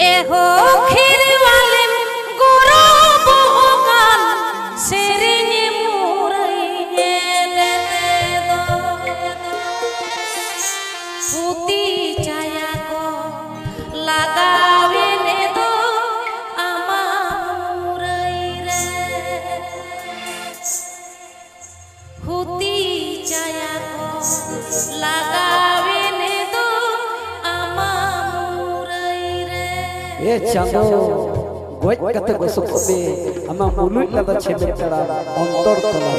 एहो खीरवाले गोरो बोगान सेरिनी मुरई ले दो पुती छाया को लगावे ने दो आमा मुरई रे पुती छाया को लगावे ने दो आमा ये चांदो गोय कते गोसुक बे आमा मुलुई लदा छेबे तड़ा अंतर तला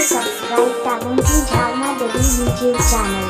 सब्सक्राइब तालुंकी झालना देवी यूट्यूब चैनल।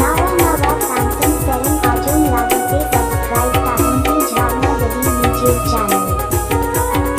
नवा नवा सैमसंग 7 आजून लागी से सब्सक्राइब ताकि जाना यदि यूट्यूब चैनल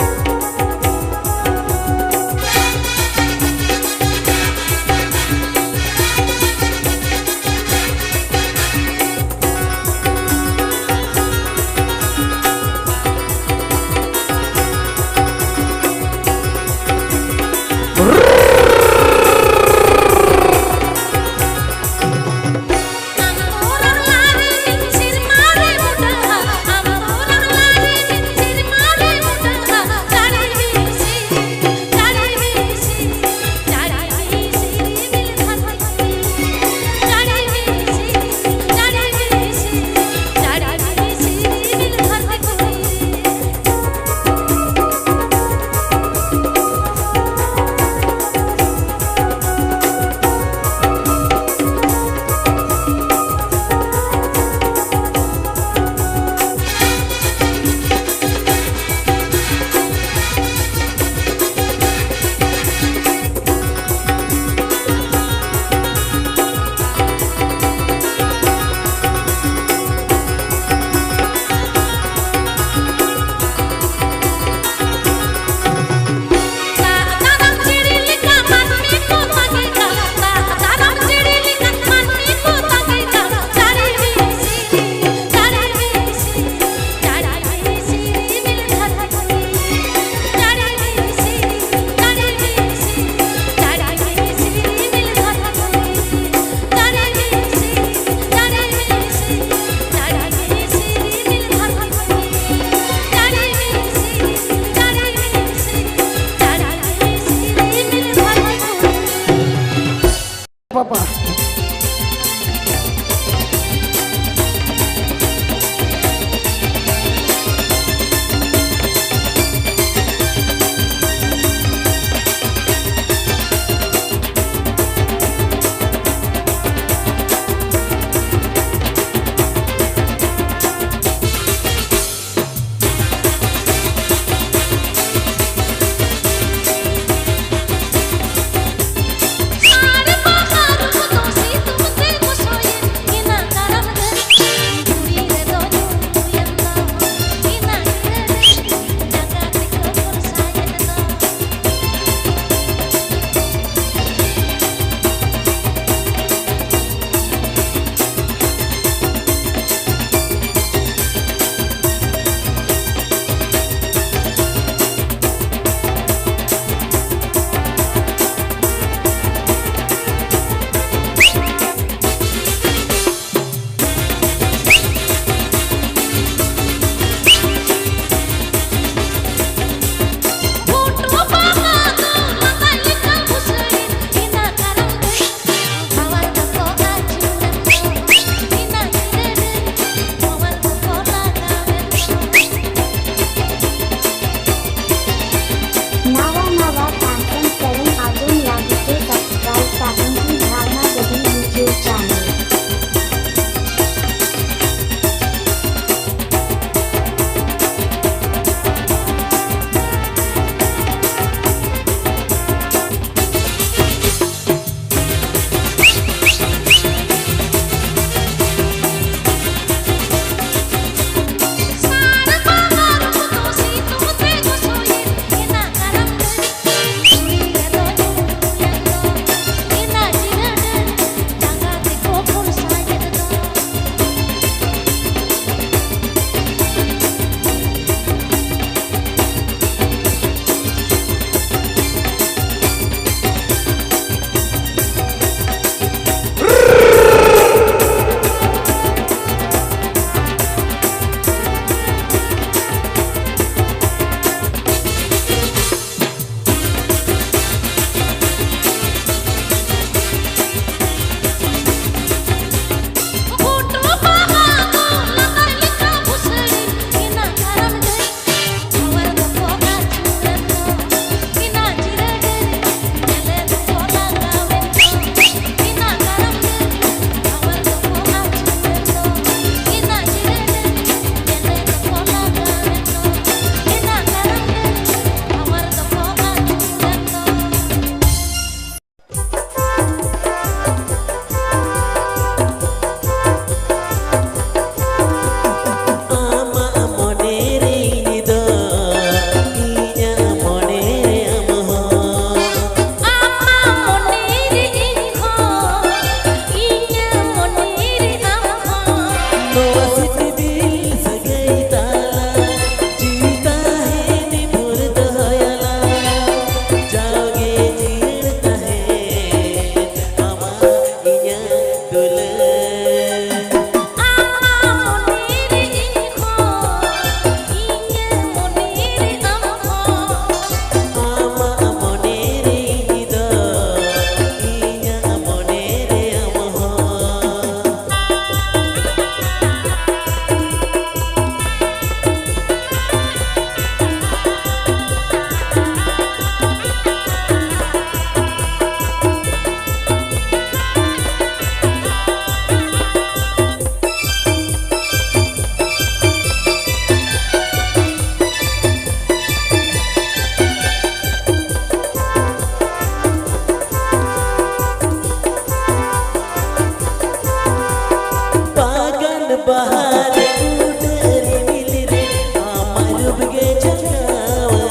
बहारे उडरे मिल रे আমার বুকে ঝলকাওয়া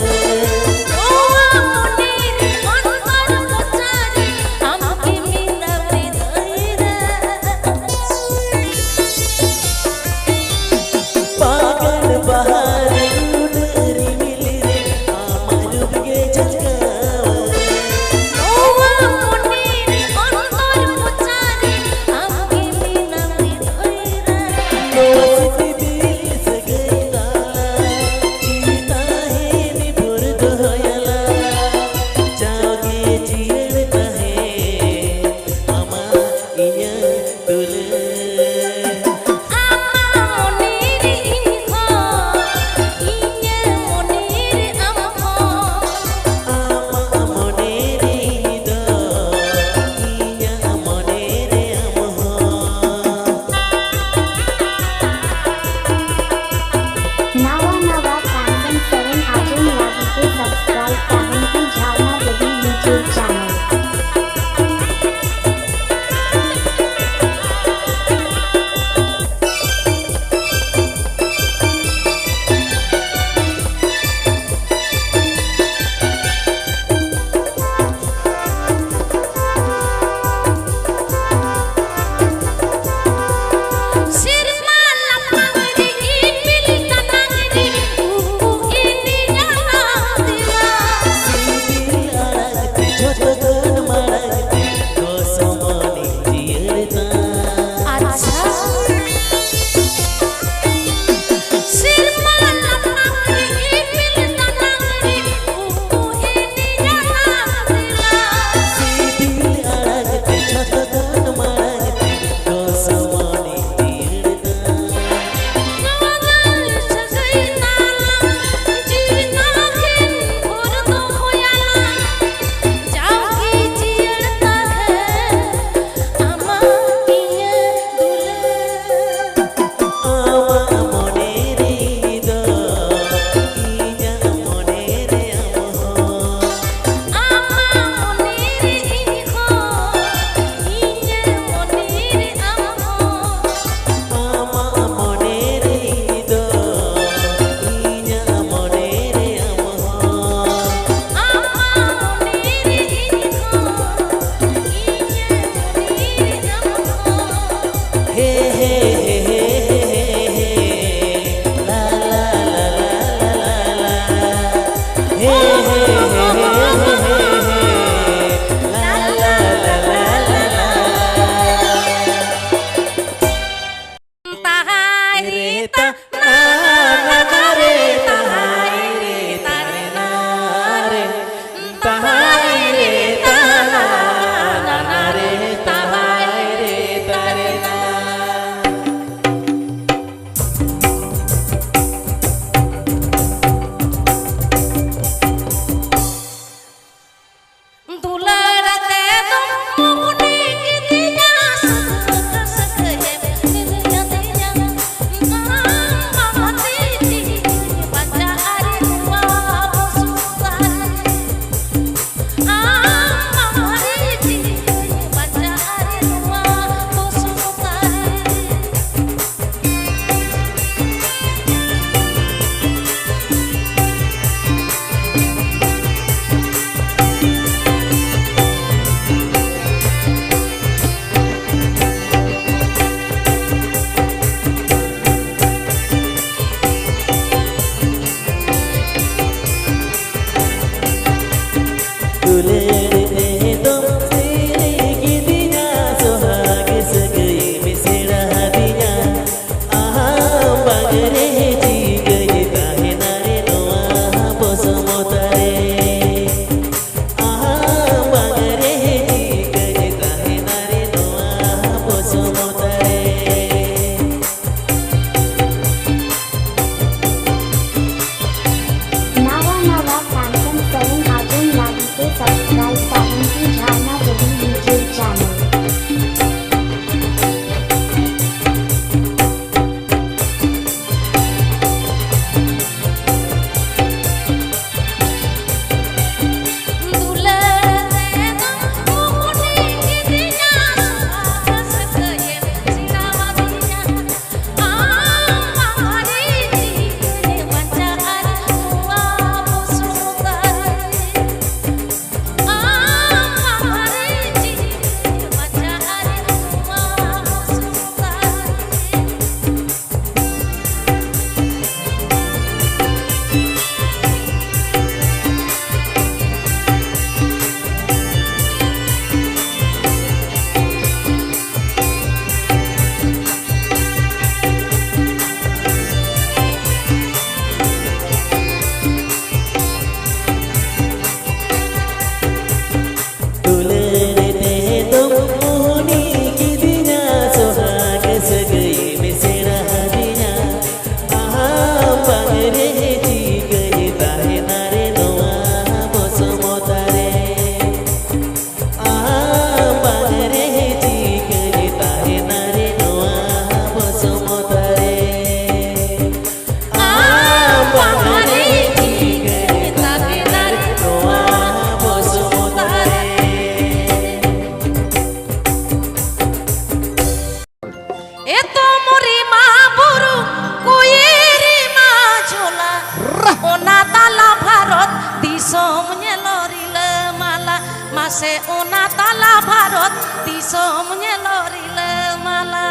पागल बहारे उडरे मिल रे আমার বুকে ঝলকাওয়া नवा नवा सैमसंग 7 अर्जुन लागी के सब्सक्राइब करें की झालना यदि YouTube channel. kumuri ma buru kuiri ma jola ona tala bharot disom nyelori le mala mase ona tala bharot disom nyelori le mala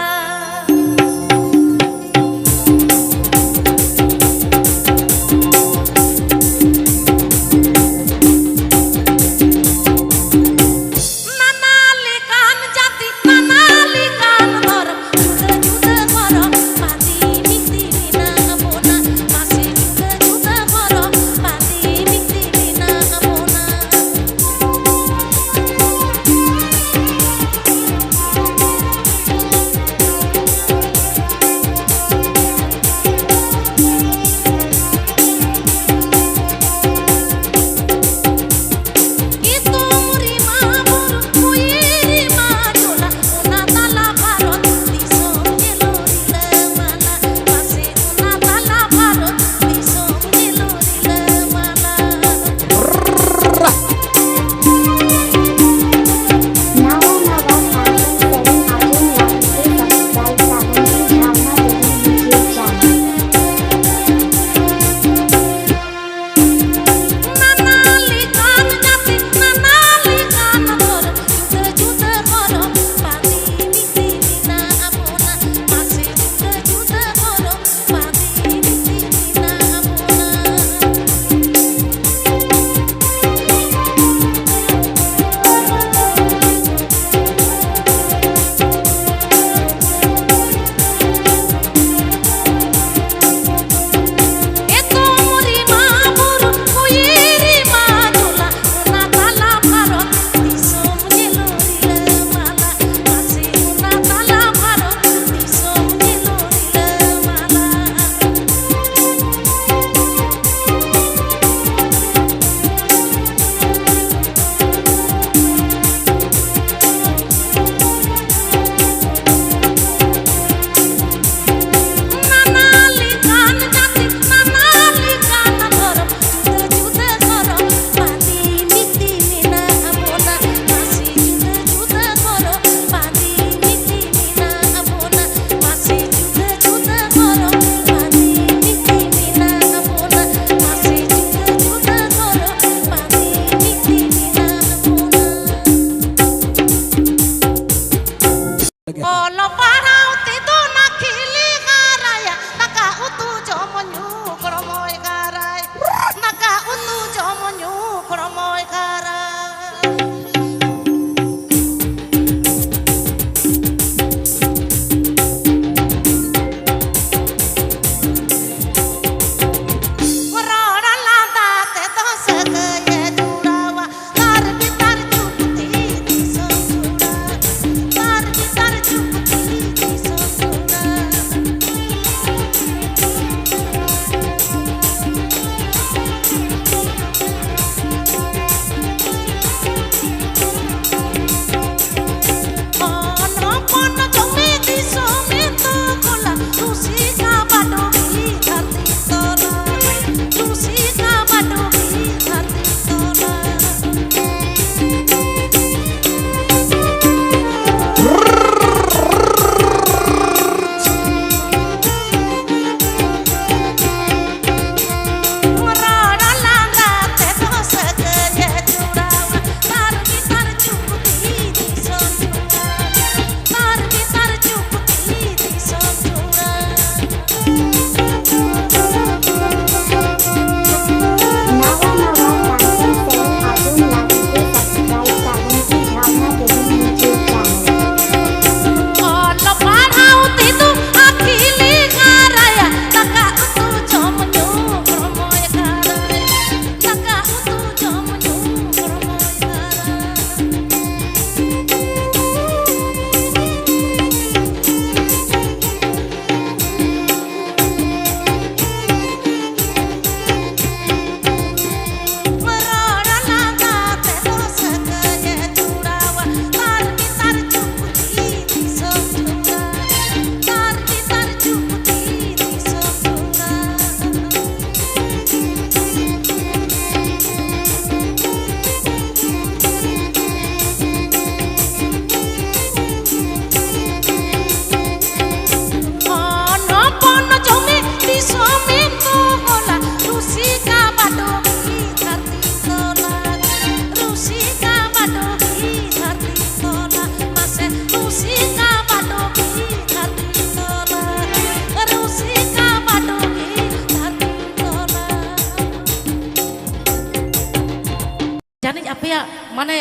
মানে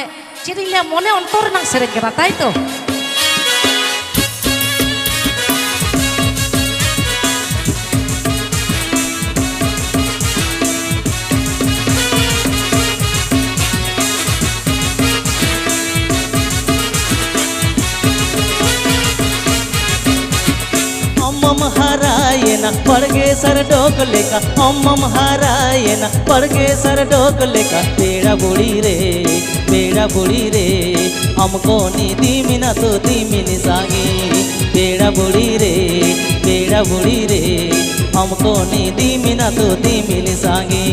চিরিলে মনে অন্তর না সেরে গেরা তাই তো हरायना पड़गे सर डोक लेका हम हरायना पड़गे सर डोक लेका बेड़ा बुड़ी रे हमको नी दी मिना तो दी मिनी सागी बेड़ा बुड़ी रे हमको नी दी मिना तो दी मिनी सागी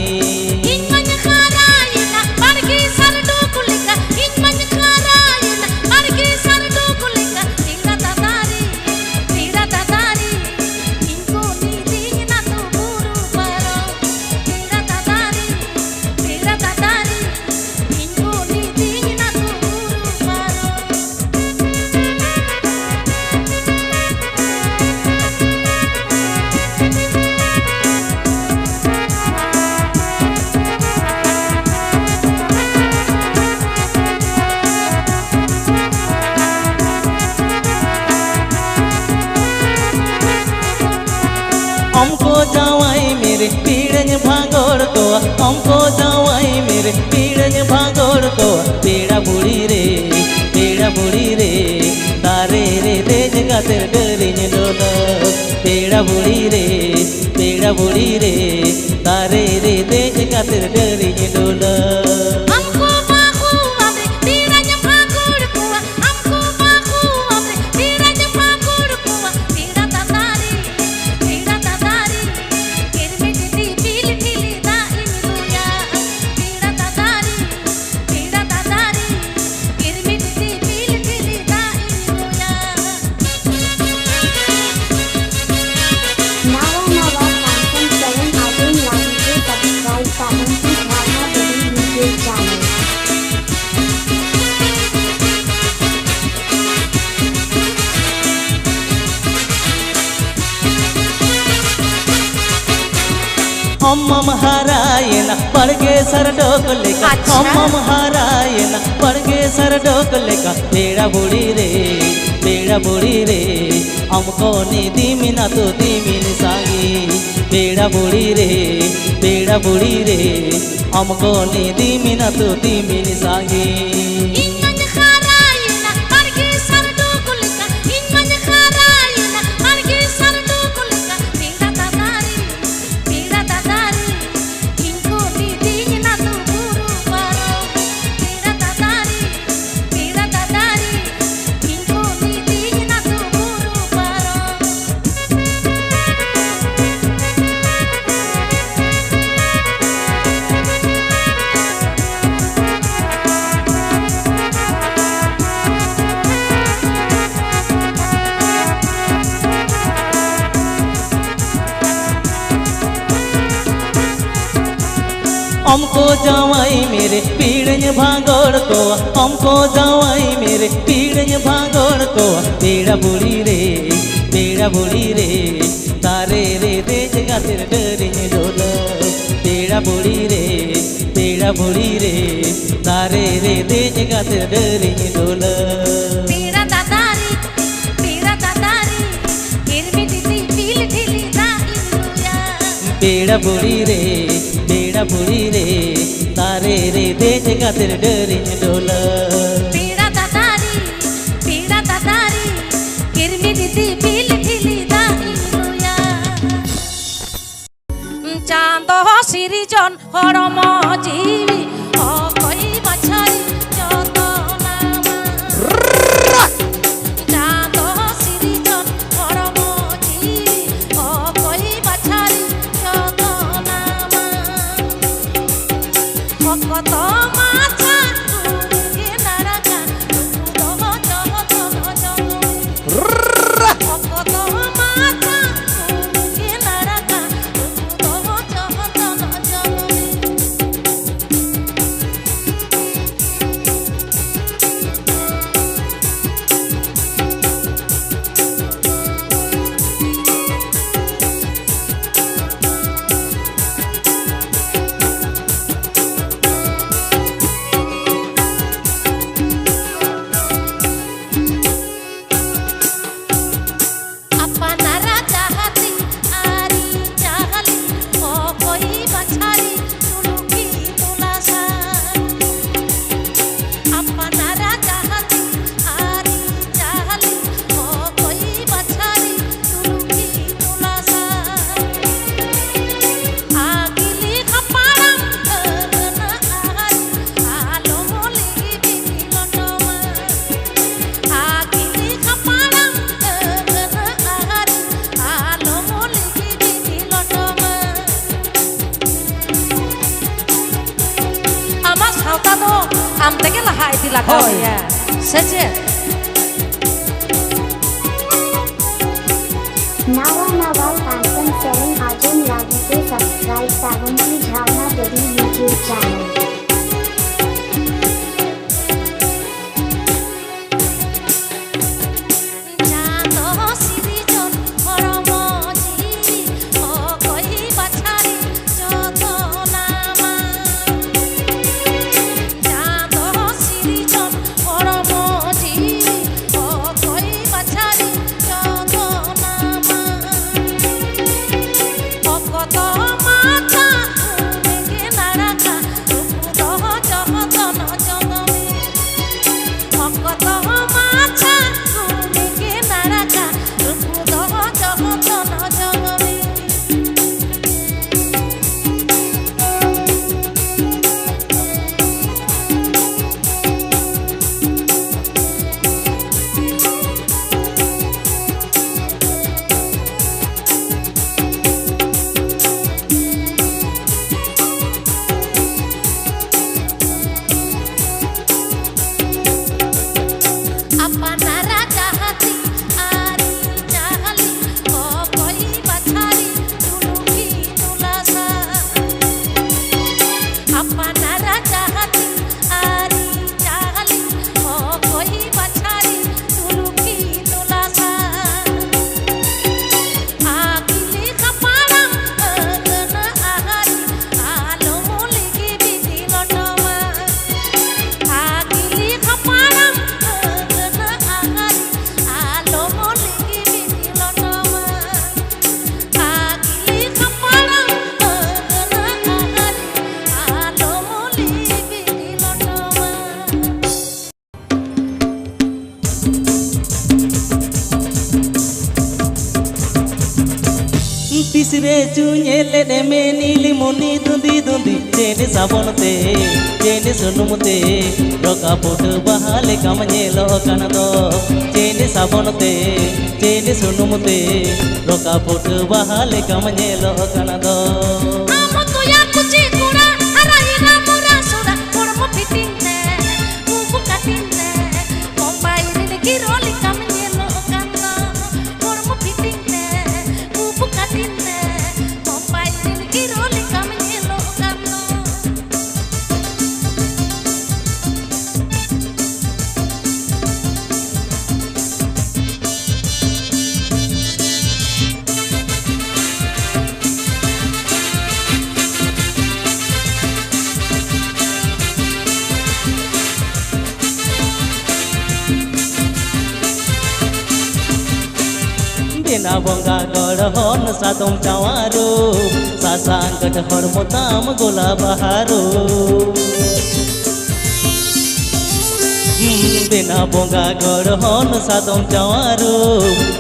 हमको जावाई मेरे पीड़न भागोड़ तो हमको जावाई मेरे पीड़न भागोड़ तो बेड़ा बुड़ी रे तारे रे तेज गाते डरिन डोला बेड़ा बुड़ी रे तारे रे तेज गाते डरिन डोला हम हरायना पड़गे सर डोक लेका हम हरायना पड़गे सर डोक लेका बेड़ा बुड़ी रे हमको नी दी मिना तो दी मिनी सागी बेड़ा बुड़ी रे हमको नी दी मिना तो दी मिनी सागी हमको जावाई मेरे पीड़न भागोड़ को हमको जावाई मेरे पीड़न भागोड़ को बेड़ा बुड़ी रे तारे रे तेज गाते डरिन डोला बेड़ा बुड़ी रे तारे रे तेज गाते डरिन डोला बेड़ा बुड़ी रे तारे रे तेज गाते डरिन डोला पीड़ा दादारी किरमी दीदी पील ठिली दाइनुया चांद सिरिजन हरम जीवी अकई बाछारी जतना चांद सिरिजन हरम जीवी अकई बाछारी जतना কত মাছা তুমি নারাকা দুধ জল জল কত মাছা তুমি নারাকা দুধ জল জল থেকে লাহা ইদি লাগাইয়া সেচে Nawa Nawa Phantom 7 Arjun Ravi से subscribe Savanti Jhavna Devi YouTube channel. तीसरे चुनेले ने में नीली मुनी दुंदी दुंदी चेने साबुनते चेने सुनुमते रोका पुट बहाले कमने लो कनदो चेने साबुनते चेने सुनुमते रोका put बहाले कमने low कनदो Bina bonga gorhon satom cawaru sasangkat hormotam gola baharu Bina bonga gorhon satom cawaru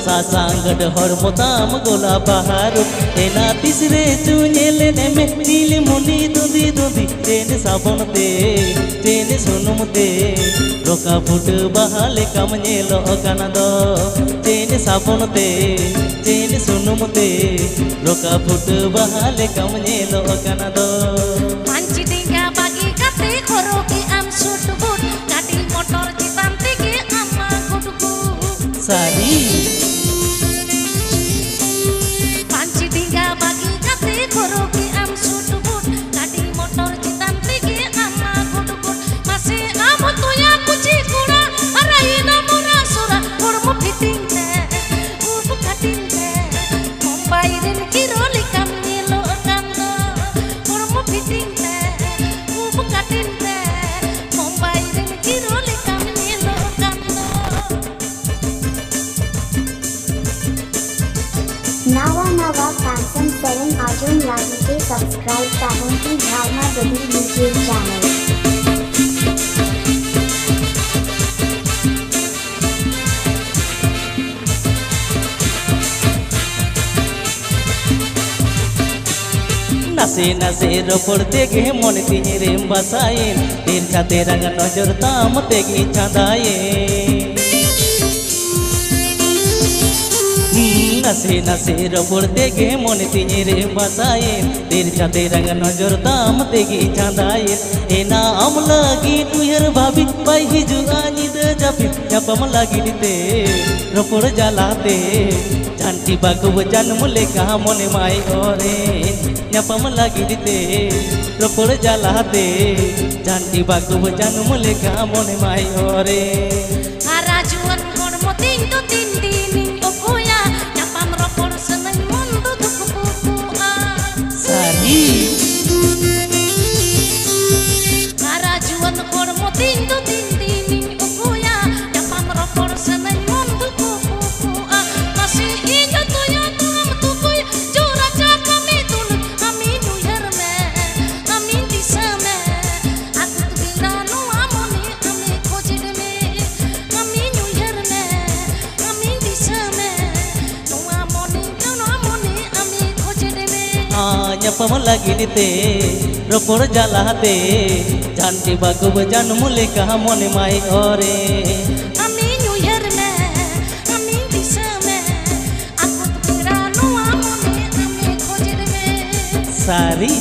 sasangkat hormotam gola baharu Ena tisre chunele neme nili muni dundi dundi Tene sabonte tene sunumte roka put bahale kamne lo kanado Tene sabonte tene sunumte roka put bahale kamne lo kanado Manchi dinga bagi kate khoro ki am sut but kati motor citan tege amma gudgu Sari Manchi dinga bagi kate khoro ki am sut but kati motor citan tege amma gudgu Mase am tuya kuchi kura araina mora sura kormo fitting ne up cutting ne Mumbai ren kiroli kamni lo kando kormo fitting ne up cutting ne Mumbai ren kiroli kamni lo kando Nawa Nawa Phantom 7 Arjun Ravi से subscribe Savanti Jhavna Devi YouTube channel. Nase nase ropor tege mon tihre basain tircha tera nojor tam tege chandaye নাসে নাসে রপড় তেগে মনে তিনে রে বাসায়ে দের চাঁদে রঙ নজর দাম তেগে চাঁদায়ে এ নাম লাগি তুইর ভাবি পাই হিজুয়া নিদ জাপি জাপম লাগি দিতে রপড় জ্বালাতে জানটি বাগব জন্ম লেখা মনে মাই ওরে জাপম লাগি দিতে রপড় জ্বালাতে জানটি বাগব জন্ম লেখা মনে মাই ওরে Arajuan kor mo ting do tin dining o kuya nyapam ropor seneng mundu tuku puku Sari Arajuan kor mo ting do tin dining o kuya nyapam ropor seneng mundu puku masih ijo tuya tuam tukuy juraja kami tulut amin uyar me amin disame aku tugira no amoni ami khojid me amin uyar me amin disame no amoni ami khojid me nyapam lagi dite ropor jalate janti bagub janmu leka mone mai ore amin uyar me amin disame aku tugira no amoni ami khojid me Sari